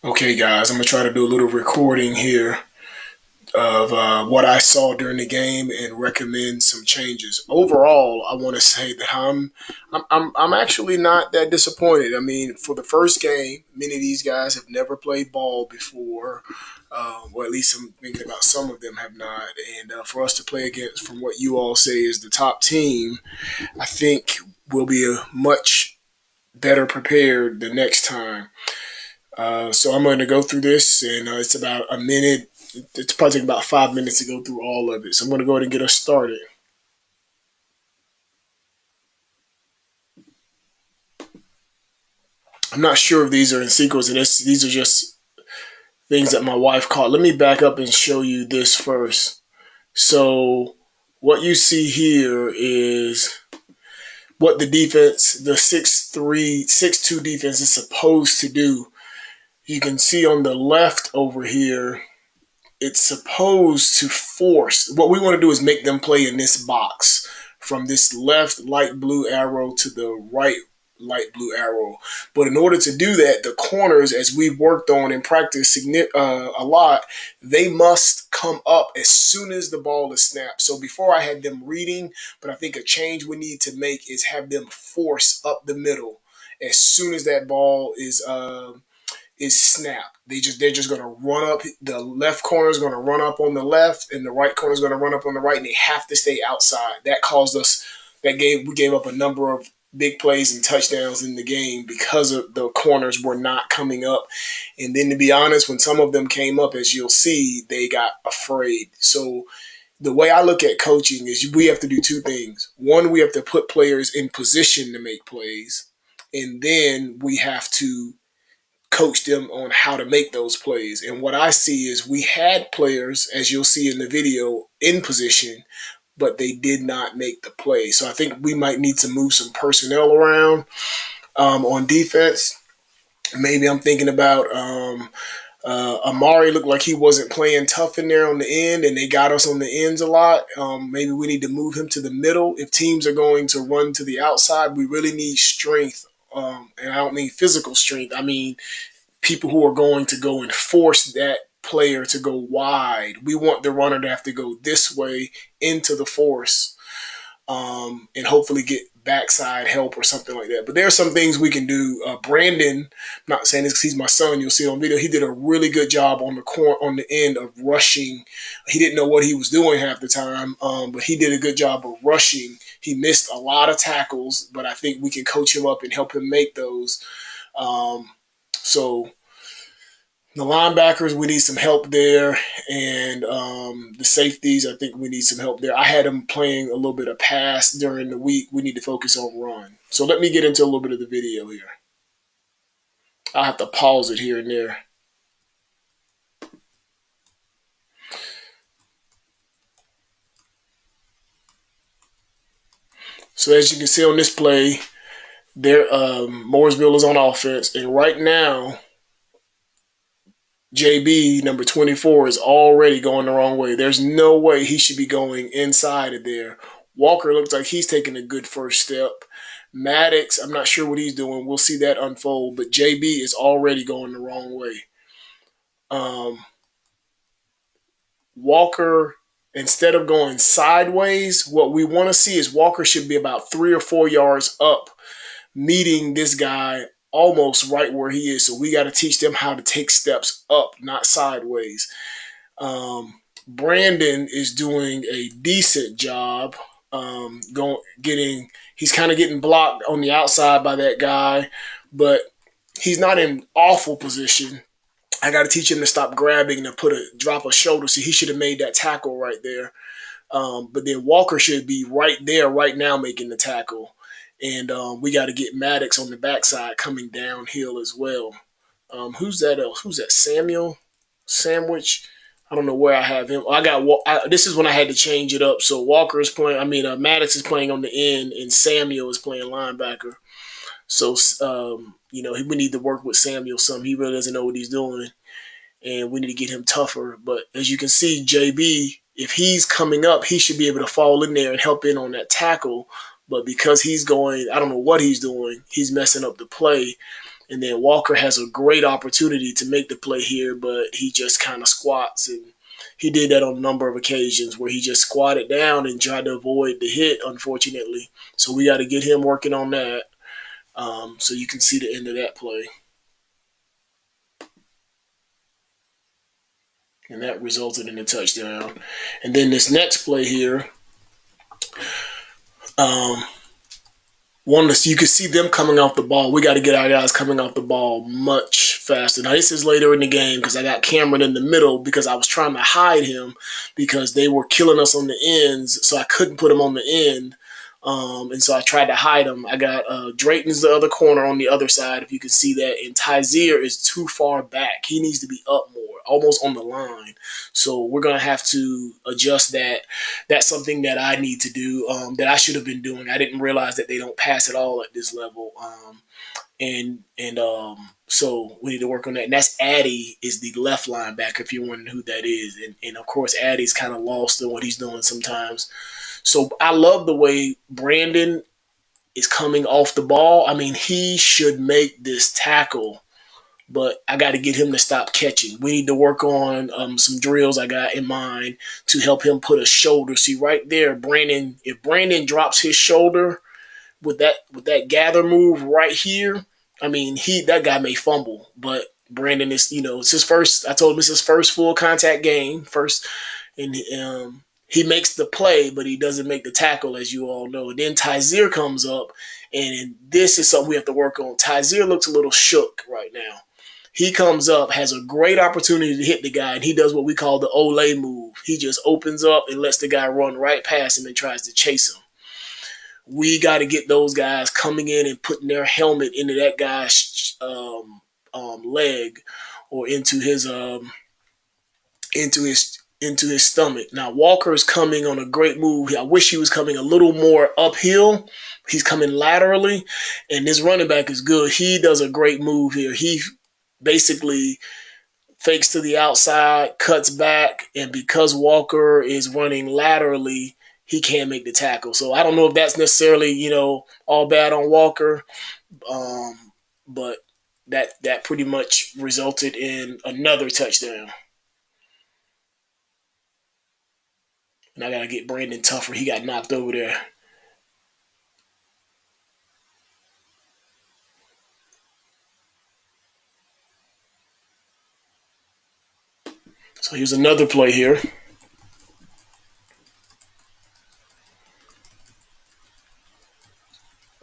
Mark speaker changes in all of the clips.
Speaker 1: Okay, guys, I'm going to try to do a little recording here of what I saw during the game and recommend some changes. Overall, I want to say that I'm actually not that disappointed. I mean, for the first game, many of these guys have never played ball before, or at least I'm thinking about some of them have not. And for us to play against, from what you all say, is the top team, I think we'll be a much better prepared the next time. So I'm going to go through this, and it's about a minute. It's probably take about 5 minutes to go through all of it. So I'm going to go ahead and get us started. I'm not sure if these are in sequence, and these are just things that my wife caught. Let me back up and show you this first. So what you see here is what the defense, the 6-3, 6-2 defense is supposed to do. You can see on the left over here, it's supposed to force. What we want to do is make them play in this box from this left light blue arrow to the right light blue arrow. But in order to do that, the corners, as we've worked on and practiced a lot, they must come up as soon as the ball is snapped. So before I had them reading, but I think a change we need to make is have them force up the middle as soon as that ball is snapped. They're just gonna run up. The left corner is gonna run up on the left, and the right corner is gonna run up on the right, and they have to stay outside. That caused us we gave up a number of big plays and touchdowns in the game because of the corners were not coming up. And then to be honest, when some of them came up, as you'll see, they got afraid. So the way I look at coaching is we have to do two things. One, we have to put players in position to make plays, and then we have to coach them on how to make those plays. And what I see is we had players, as you'll see in the video, in position, but they did not make the play. So I think we might need to move some personnel around on defense. Maybe I'm thinking about Amari looked like he wasn't playing tough in there on the end, and they got us on the ends a lot. Maybe we need to move him to the middle. If teams are going to run to the outside, we really need strength. And I don't mean physical strength. I mean people who are going to go and force that player to go wide. We want the runner to have to go this way into the force and hopefully get backside help or something like that. But there are some things we can do. Brandon, I'm not saying this because he's my son, you'll see it on video, he did a really good job on the end of rushing. He didn't know what he was doing half the time, but he did a good job of rushing. He missed a lot of tackles, but I think we can coach him up and help him make those. So the linebackers, we need some help there, and the safeties, I think we need some help there. I had them playing a little bit of pass during the week. We need to focus on run. So let me get into a little bit of the video here. I'll have to pause it here and there. So as you can see on this play, there Mooresville is on offense, and right now JB, number 24, is already going the wrong way. There's no way he should be going inside of there. Walker looks like he's taking a good first step. Maddox, I'm not sure what he's doing. We'll see that unfold. But JB is already going the wrong way. Walker, instead of going sideways, what we want to see is Walker should be about 3 or 4 yards up, meeting this guy almost right where he is. So we got to teach them how to take steps up, not sideways. Brandon is doing a decent job. He's kind of getting blocked on the outside by that guy, but he's not in awful position. I got to teach him to stop grabbing and drop a shoulder. So he should have made that tackle right there. But then Walker should be right there right now making the tackle. And we got to get Maddox on the backside coming downhill as well. Who's that else? Who's that? Samuel Sandwich? I don't know where I have him. This is when I had to change it up. So Walker is playing. Maddox is playing on the end, and Samuel is playing linebacker. So we need to work with Samuel some. He really doesn't know what he's doing, and we need to get him tougher. But as you can see, JB, if he's coming up, he should be able to fall in there and help in on that tackle. But because he's going, I don't know what he's doing, he's messing up the play. And then Walker has a great opportunity to make the play here, but he just kind of squats. And he did that on a number of occasions where he just squatted down and tried to avoid the hit, unfortunately. So we got to get him working on that. So you can see the end of that play. And that resulted in a touchdown. And then this next play here, um, you can see them coming off the ball. We got to get our guys coming off the ball much faster. Now, this is later in the game because I got Cameron in the middle because I was trying to hide him because they were killing us on the ends, so I couldn't put him on the end. And so I tried to hide him. I got Drayton's the other corner on the other side, if you can see that. And Tyzier is too far back. He needs to be up more, almost on the line. So we're going to have to adjust that. That's something that I need to do, that I should have been doing. I didn't realize that they don't pass at all at this level. So we need to work on that. And that's Addy is the left linebacker, if you're wondering who that is. And of course, Addy's kind of lost in what he's doing sometimes. So I love the way Brandon is coming off the ball. I mean, he should make this tackle, but I got to get him to stop catching. We need to work on some drills I got in mind to help him put a shoulder. See right there, Brandon. If Brandon drops his shoulder with that gather move right here, I mean, that guy may fumble, but Brandon is, it's his first. I told him it's his first full contact game, and he makes the play, but he doesn't make the tackle, as you all know. And then Tyzier comes up, and this is something we have to work on. Tyzier looks a little shook right now. He comes up, has a great opportunity to hit the guy, and he does what we call the Olay move. He just opens up and lets the guy run right past him and tries to chase him. We got to get those guys coming in and putting their helmet into that guy's leg or into his stomach. Now Walker is coming on a great move. I wish he was coming a little more uphill. He's coming laterally, and this running back is good. He does a great move here. He basically fakes to the outside, cuts back, and because Walker is running laterally, he can't make the tackle. So I don't know if that's necessarily, all bad on Walker, but that pretty much resulted in another touchdown. And I got to get Brandon tougher. He got knocked over there. So here's another play here.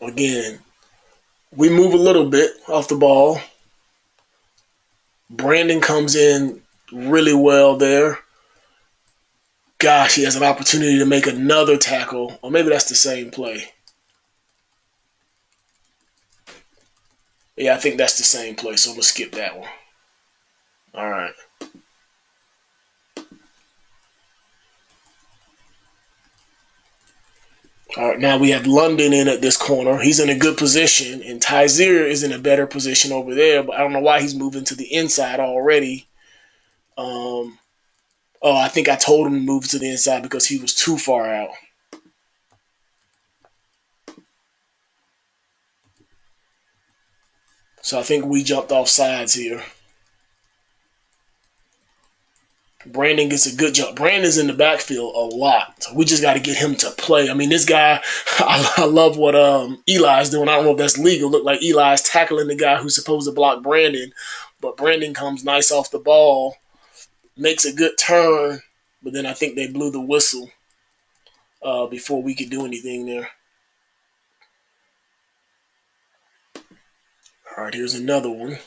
Speaker 1: Again, we move a little bit off the ball. Brandon comes in really well there. Gosh, he has an opportunity to make another tackle. Or maybe that's the same play. Yeah, I think that's the same play, so I'm going to skip that one. All right. All right, now we have London in at this corner. He's in a good position, and Tyzier is in a better position over there, but I don't know why he's moving to the inside already. I think I told him to move to the inside because he was too far out. So I think we jumped off sides here. Brandon gets a good jump. Brandon's in the backfield a lot. So we just got to get him to play. I mean, this guy, I love what Eli's doing. I don't know if that's legal. Look like Eli's tackling the guy who's supposed to block Brandon. But Brandon comes nice off the ball, makes a good turn, but then I think they blew the whistle before we could do anything there. All right, here's another one.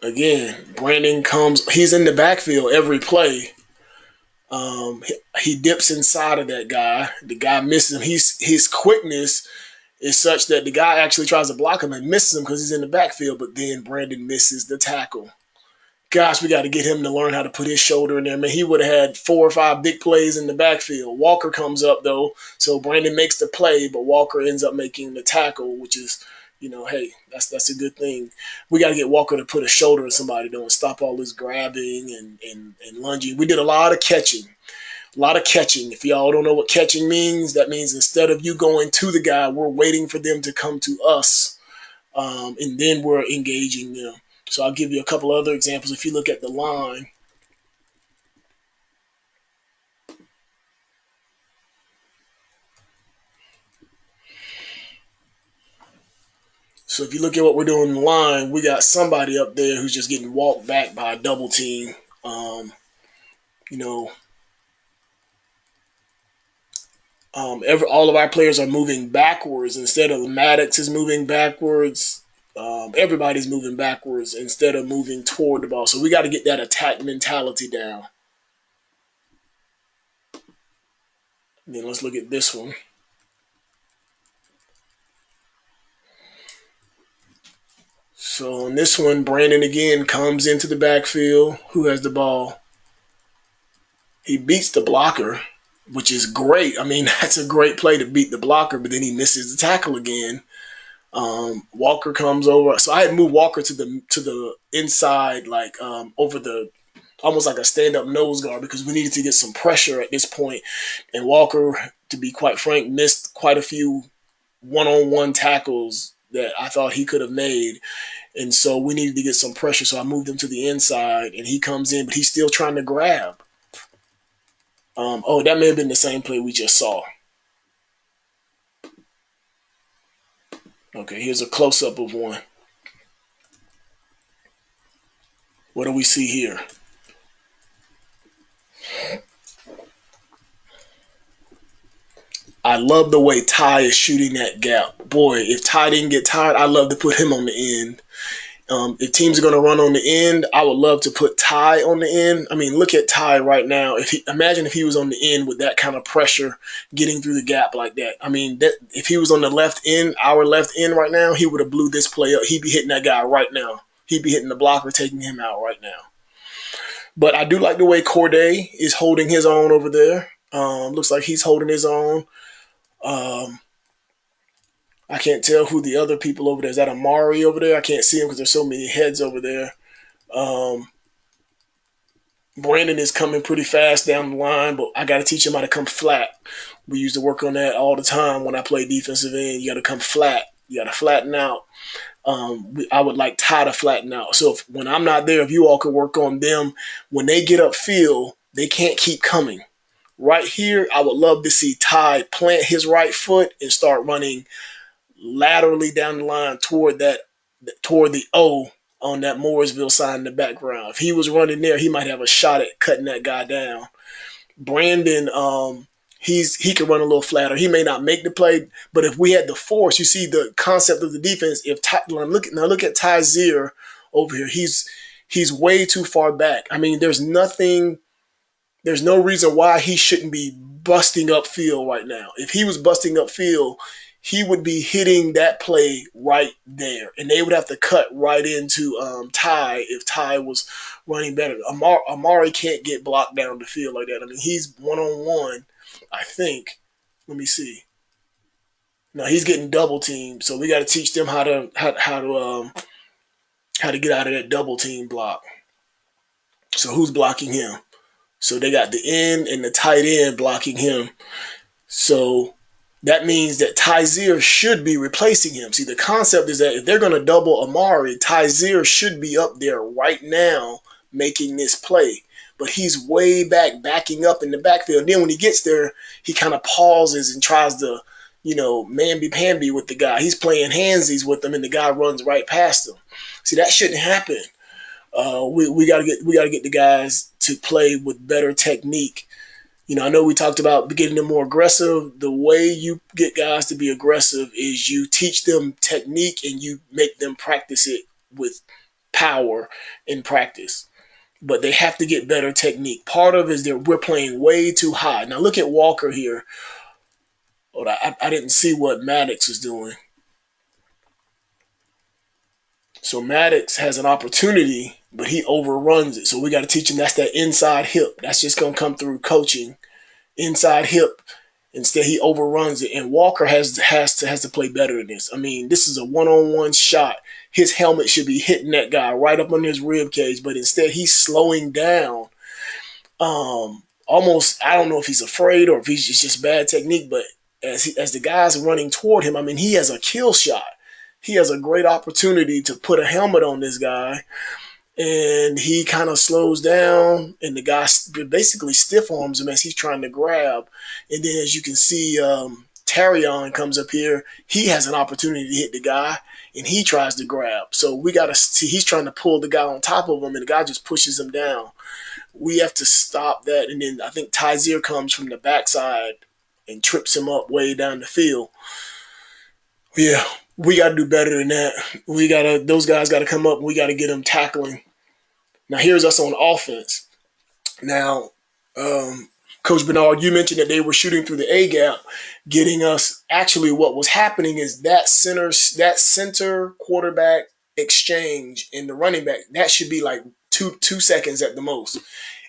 Speaker 1: Again, Brandon comes. He's in the backfield every play. He dips inside of that guy. The guy misses him. His quickness is such that the guy actually tries to block him and misses him because he's in the backfield, but then Brandon misses the tackle. Gosh, we got to get him to learn how to put his shoulder in there. Man, he would have had 4 or 5 big plays in the backfield. Walker comes up, though, so Brandon makes the play, but Walker ends up making the tackle, which is, hey, that's a good thing. We got to get Walker to put a shoulder in somebody, though, and stop all this grabbing and lunging. We did a lot of catching. A lot of catching. If y'all don't know what catching means, that means instead of you going to the guy, we're waiting for them to come to us, and then we're engaging them. So I'll give you a couple other examples. If you look at the line, so if you look at what we're doing in the line, we got somebody up there who's just getting walked back by a double team. You know, all of our players are moving backwards instead of Maddox is moving backwards. Everybody's moving backwards instead of moving toward the ball. So we got to get that attack mentality down. And then let's look at this one. So on this one, Brandon again comes into the backfield. Who has the ball? He beats the blocker, which is great. I mean, that's a great play to beat the blocker, but then he misses the tackle again. Walker comes over. So I had moved Walker to the inside, like over the almost like a stand-up nose guard because we needed to get some pressure at this point. And Walker, to be quite frank, missed quite a few one-on-one tackles that I thought he could have made. And so we needed to get some pressure. So I moved him to the inside, and he comes in, but he's still trying to grab. That may have been the same play we just saw. Okay, here's a close-up of one. What do we see here? I love the way Ty is shooting that gap. Boy, if Ty didn't get tired, I'd love to put him on the end. If teams are going to run on the end, I would love to put Ty on the end. I mean, look at Ty right now. Imagine if he was on the end with that kind of pressure, getting through the gap like that. I mean, if he was on the left end, our left end right now, he would have blew this play up. He'd be hitting that guy right now. He'd be hitting the blocker, taking him out right now. But I do like the way Corday is holding his own over there. Looks like he's holding his own. I can't tell who the other people over there is. That Amari over there? I can't see him because there's so many heads over there. Brandon is coming pretty fast down the line, but I got to teach him how to come flat. We used to work on that all the time when I play defensive end. You got to come flat. You got to flatten out. I would like Ty to flatten out. So when I'm not there, if you all could work on them, when they get upfield, they can't keep coming. Right here, I would love to see Ty plant his right foot and start running laterally down the line toward the O on that Mooresville sign in the background. If he was running there, he might have a shot at cutting that guy down. Brandon, he can run a little flatter. He may not make the play, but if we had the force, you see the concept of the defense. If look at Tyzier over here. He's way too far back. I mean, there's no reason why he shouldn't be busting upfield right now. If he was busting upfield, he would be hitting that play right there. And they would have to cut right into Ty if Ty was running better. Amari can't get blocked down the field like that. I mean, he's one-on-one, I think. Let me see. No, he's getting double teamed, so we got to teach them how to get out of that double team block. So who's blocking him? So they got the end and the tight end blocking him. So that means that Tyzier should be replacing him. See, the concept is that if they're going to double Amari, Tyzier should be up there right now making this play. But he's way back, backing up in the backfield. Then when he gets there, he kind of pauses and tries to, mamby-pamby with the guy. He's playing handsies with him, and the guy runs right past him. See, that shouldn't happen. We gotta get the guys to play with better technique. I know we talked about getting them more aggressive. The way you get guys to be aggressive is you teach them technique and you make them practice it with power in practice. But they have to get better technique. Part of it is that we're playing way too high. Now look at Walker here. I didn't see what Maddox was doing. So Maddox has an opportunity, but he overruns it. So we got to teach him that's that inside hip. That's just going to come through coaching. Inside hip. Instead, he overruns it. And Walker has to play better than this. I mean, this is a one-on-one shot. His helmet should be hitting that guy right up on his rib cage, but instead he's slowing down all almost, I don't know if he's afraid or if he's just bad technique, but as the guy's running toward him, I mean, he has a kill shot. He has a great opportunity to put a helmet on this guy, and he kind of slows down, and the guy basically stiff arms him as he's trying to grab. And then, as you can see, Tarion comes up here. He has an opportunity to hit the guy, and he tries to grab. So we got to see, he's trying to pull the guy on top of him, and the guy just pushes him down. We have to stop that. And then I think Tyzier comes from the backside and trips him up way down the field. Yeah, we got to do better than that. Those guys got to come up. And we got to get them tackling. Now here's us on offense. Now, Coach Bernard, you mentioned that they were shooting through the A gap, getting us. Actually, what was happening is that center quarterback exchange and the running back, that should be like two seconds at the most.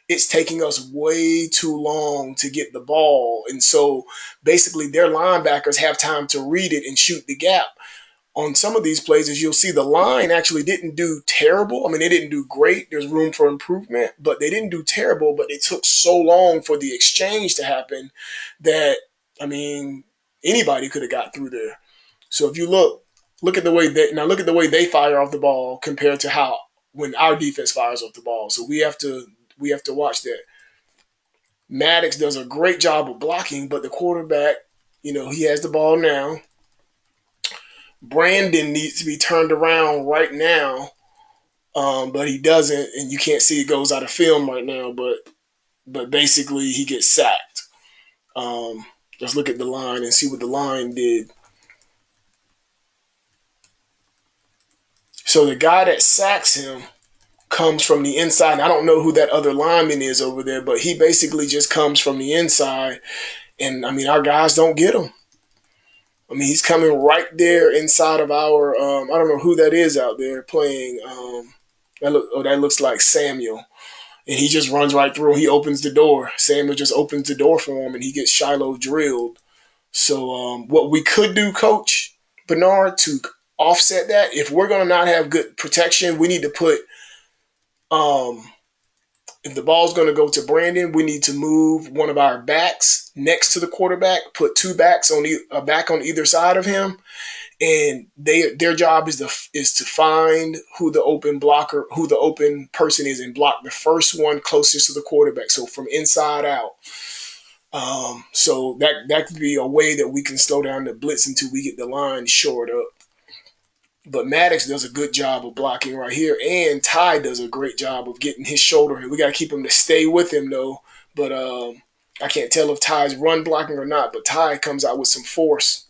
Speaker 1: It's taking us way too long to get the ball. And so basically their linebackers have time to read it and shoot the gap. On some of these plays, as you'll see, the line actually didn't do terrible. I mean, they didn't do great. There's room for improvement, but they didn't do terrible. But it took so long for the exchange to happen that, I mean, anybody could have got through there. So if you look at the way they fire off the ball compared to how when our defense fires off the ball. So we have to watch that. Maddox does a great job of blocking, but the quarterback, he has the ball now. Brandon needs to be turned around right now, but he doesn't, and you can't see it goes out of film right now. But basically, he gets sacked. Let's look at the line and see what the line did. So the guy that sacks him comes from the inside. And I don't know who that other lineman is over there, but he basically just comes from the inside. And, I mean, our guys don't get him. I mean, he's coming right there inside of our I don't know who that is out there playing. That looks like Samuel. And he just runs right through. He opens the door. Samuel just opens the door for him, and he gets Shiloh drilled. So what we could do, Coach Bernard, to offset that, if we're going to not have good protection, we need to put if the ball's going to go to Brandon, we need to move one of our backs next to the quarterback, put two backs a back on either side of him, and their job is to find who the open person is and block the first one closest to the quarterback. So from inside out. So that could be a way that we can slow down the blitz until we get the line shored up. But Maddox does a good job of blocking right here, and Ty does a great job of getting his shoulder. We got to keep him to stay with him, though. But I can't tell if Ty's run blocking or not, but Ty comes out with some force.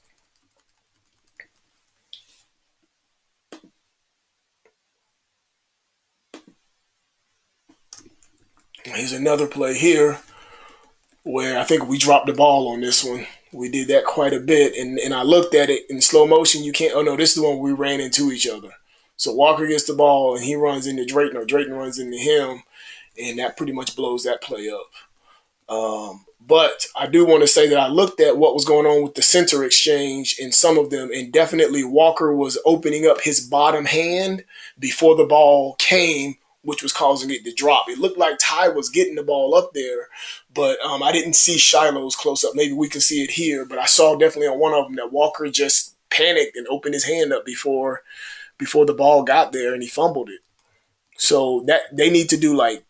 Speaker 1: Here's another play here where I think we dropped the ball on this one. We did that quite a bit, and I looked at it in slow motion. You can't. Oh no, this is the one where we ran into each other. So Walker gets the ball, and he runs into Drayton, or Drayton runs into him, and that pretty much blows that play up. But I do want to say that I looked at what was going on with the center exchange in some of them, and definitely Walker was opening up his bottom hand before the ball came, which was causing it to drop. It looked like Ty was getting the ball up there, but I didn't see Shiloh's close up. Maybe we can see it here, but I saw definitely on one of them that Walker just panicked and opened his hand up before the ball got there, and he fumbled it. So that they need to do like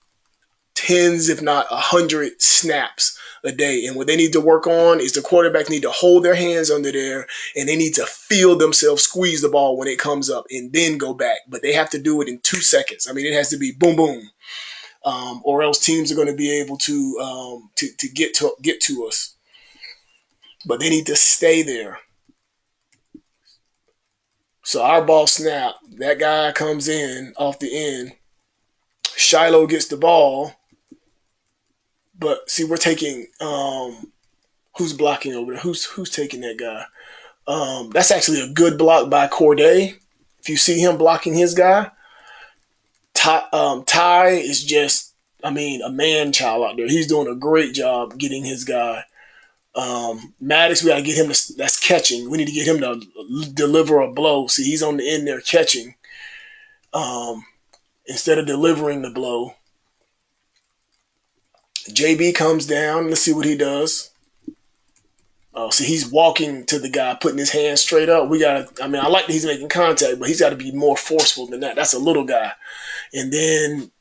Speaker 1: tens, if not 100 snaps a day. And what they need to work on is the quarterback need to hold their hands under there, and they need to feel themselves squeeze the ball when it comes up and then go back. But they have to do it in 2 seconds. I mean, it has to be boom, boom. Or else teams are going to be able to get to us. But they need to stay there. So our ball snap, that guy comes in off the end. Shiloh gets the ball. But see, we're taking who's blocking over there? Who's taking that guy? That's actually a good block by Corday. If you see him blocking his guy, Ty is just, I mean, a man-child out there. He's doing a great job getting his guy. Maddox, we got to get him that's catching. We need to get him to deliver a blow. See, he's on the end there catching instead of delivering the blow. JB comes down. Let's see what he does. Oh, see, he's walking to the guy, putting his hand straight up. We gotta. I mean, I like that he's making contact, but he's got to be more forceful than that. That's a little guy. And then,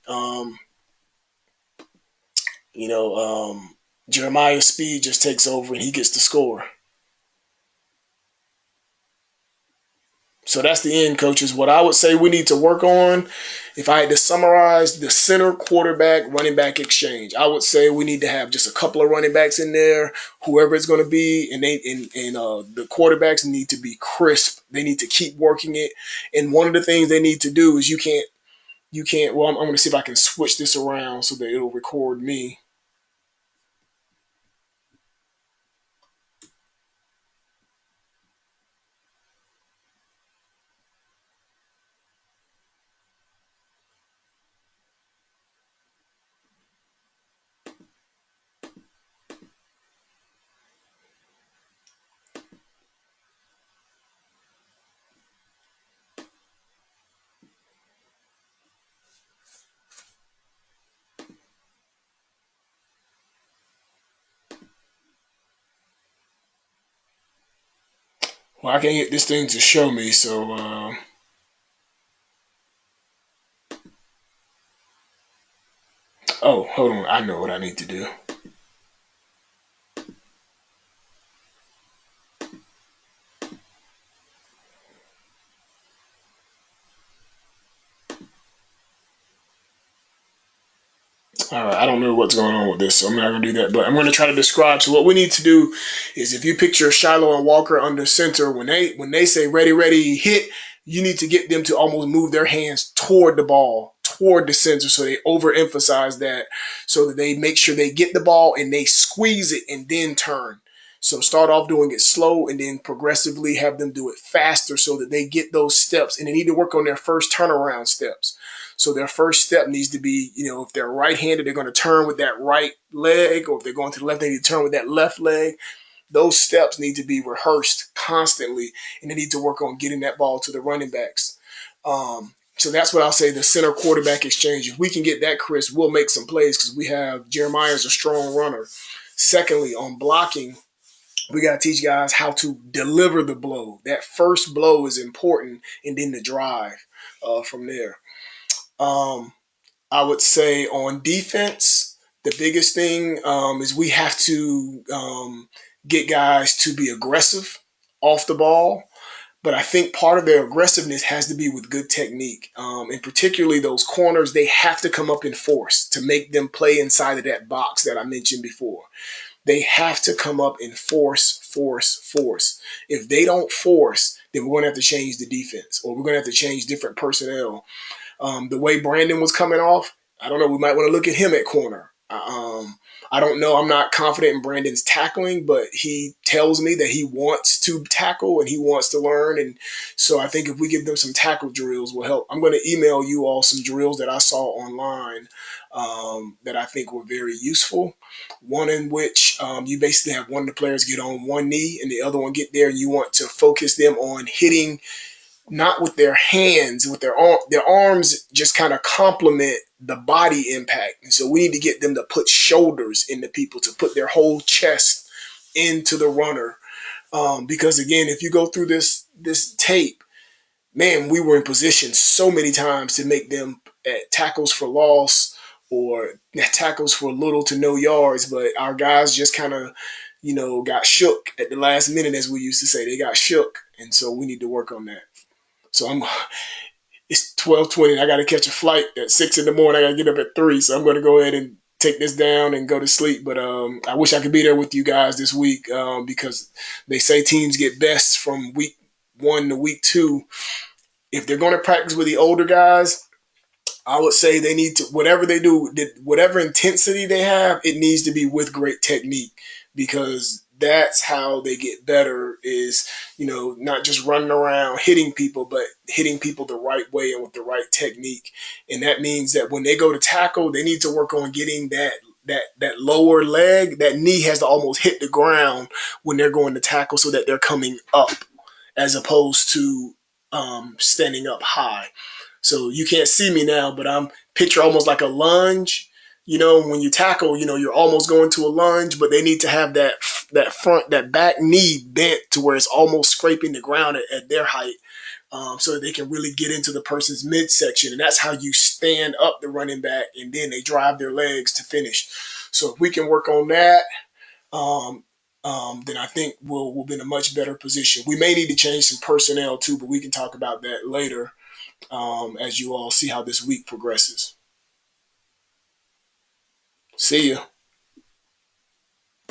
Speaker 1: you know, Jeremiah's speed just takes over, and he gets the score. So that's the end, coaches. What I would say we need to work on, if I had to summarize the center quarterback running back exchange, I would say we need to have just a couple of running backs in there, whoever it's going to be, and the quarterbacks need to be crisp. They need to keep working it. And one of the things they need to do is you can't. Well, I'm going to see if I can switch this around so that it'll record me. Well, I can't get this thing to show me, so oh, hold on. I know what I need to do. All right, I don't know what's going on with this, so I'm not going to do that. But I'm going to try to describe. So what we need to do is, if you picture Shiloh and Walker under center, when they say ready, ready, hit, you need to get them to almost move their hands toward the ball, toward the center, so they overemphasize that, so that they make sure they get the ball and they squeeze it and then turn. So start off doing it slow and then progressively have them do it faster so that they get those steps, and they need to work on their first turnaround steps. So their first step needs to be, if they're right-handed, they're going to turn with that right leg, or if they're going to the left, they need to turn with that left leg. Those steps need to be rehearsed constantly, and they need to work on getting that ball to the running backs. So that's what I'll say, the center quarterback exchange. If we can get that, Chris, we'll make some plays because we have Jeremiah as a strong runner. Secondly, on blocking, we got to teach guys how to deliver the blow. That first blow is important, and then the drive from there. Um, I would say on defense, the biggest thing is we have to get guys to be aggressive off the ball. But I think part of their aggressiveness has to be with good technique. And particularly those corners, they have to come up in force to make them play inside of that box that I mentioned before. They have to come up in force, force, force. If they don't force, then we're going to have to change the defense, or we're going to have to change different personnel. The way Brandon was coming off, I don't know. We might want to look at him at corner. I don't know. I'm not confident in Brandon's tackling, but he tells me that he wants to tackle and he wants to learn. And so I think if we give them some tackle drills will help. I'm going to email you all some drills that I saw online that I think were very useful. One in which you basically have one of the players get on one knee and the other one get there, and you want to focus them on hitting not with their hands, with their arms just kind of complement the body impact. And so we need to get them to put shoulders into people, to put their whole chest into the runner. Because again, if you go through this tape, man, we were in position so many times to make them at tackles for loss or tackles for little to no yards, but our guys just kind of, got shook at the last minute, as we used to say. They got shook, and so we need to work on that. So it's 12:20. I got to catch a flight at 6 in the morning. I got to get up at 3. So I'm going to go ahead and take this down and go to sleep. But I wish I could be there with you guys this week because they say teams get best from week 1 to week 2. If they're going to practice with the older guys, I would say they need to, whatever they do, whatever intensity they have, it needs to be with great technique, because that's how they get better is, not just running around hitting people, but hitting people the right way and with the right technique. And that means that when they go to tackle, they need to work on getting that lower leg, that knee has to almost hit the ground when they're going to tackle so that they're coming up as opposed to standing up high. So you can't see me now, but I'm picture almost like a lunge. when you tackle, you're almost going to a lunge, but they need to have that back knee bent to where it's almost scraping the ground at their height, so that they can really get into the person's midsection. And that's how you stand up the running back, and then they drive their legs to finish. So if we can work on that, um, then I think we'll be in a much better position. We may need to change some personnel too, but we can talk about that later, as you all see how this week progresses. See ya.